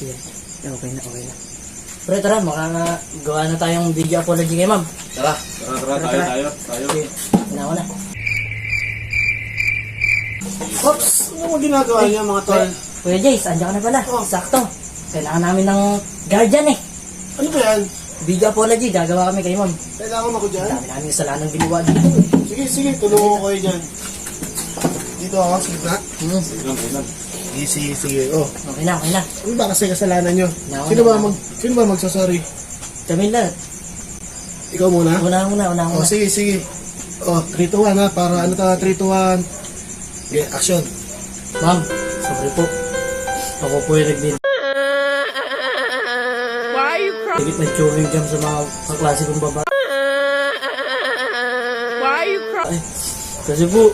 Yan. Okay na, okay na. Pre, tara, makagawa na tayong video apology kay ma'am. Tara, tayo. Okay, na. Oops! Ano mo ginagawa niya mga tol? Kuya Jace, andyan ka na pala. Sakto. Kailangan namin ng guardian eh. Ano ba yan? Video apology, gagawa kami kay ma'am. Kailangan ako dyan? Dami namin kasalanan ginawa dito. Sige, tulungan ko kayo dyan. Dito ako, sige na. Sige. Oh. Okay na. Ano ba kasi kasalanan nyo? Nauna. Sino ba magsasorry? Kami lahat. Ikaw muna? Una. Oh, sige. Oh, 3 to 1 ha. Para ano ta, 3 to 1. Okay, action. Ma'am, sorry po. Ako po yung nagdin. Why are you crying? Higit na chewing gum sa mga kaklase kong babae. Why are you crying? Kasi po.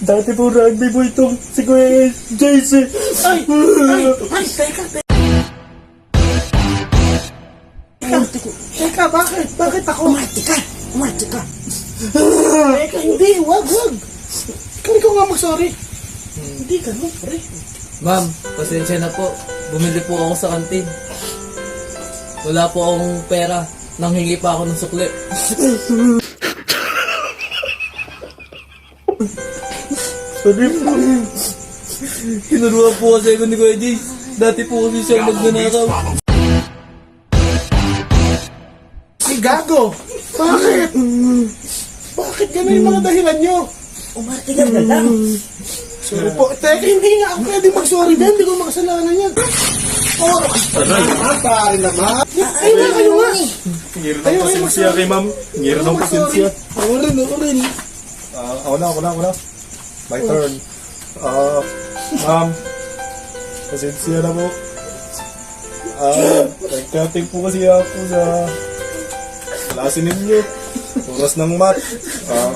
Dati po rugby po itong si Kuya Jace. Ay, teka. Teka, bakit? Bakit ako? Umarte ka. Teka, hindi. Wag. Ikaw nga mag-sorry. Hindi ka mo, pre. Ma'am, pasensya na po. Bumili po ako sa kantin. Wala po akong pera. Nanghingi pa ako ng sukli. Sorry po. Kinuruha po kasi ako ni Kuya Jace. Dati po kasi siya magnanakaw. Si Gago! Bakit? Bakit ganun yung mga dahilan nyo? Umarte ka na lang. Sorry po. Teka, hindi nga ako pwede mag-sorry din. Hindi ko makasalanan yan. Oh, pare naman. Ay na kayo nga. Ngiro ng pasensya kay ma'am. Ngiro ng pasensya. Ako rin. Ako na. My turn. Ma'am. Pasensya na po. Nagkating po kasi ako sa klase ninyo. Oras ng math.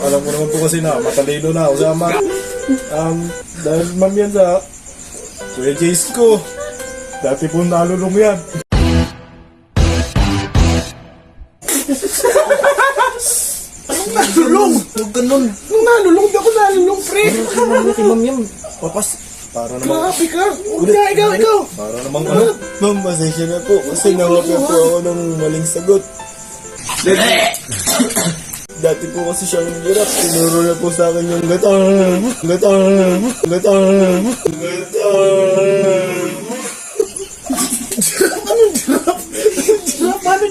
Alam ko naman po kasi na matalino na ako sa math. Dahil ma'am yan sa Kuya Jace ko. Dati po nalulong yan. Anong nalulong? Huwag ganun. Anong nalulong? Di ako nalulong, pre. Si ma'am yun. Papas. Para naman. Grabe ka. Huwag na, ikaw. Para naman ano? Ma'am, pasensya na po. Kasi nawapya po ako ng maling sagot. Dati po kasi siyang hirap. Tinuro na po sa akin yung gatar. Anong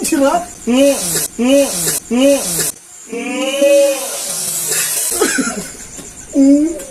giraffe?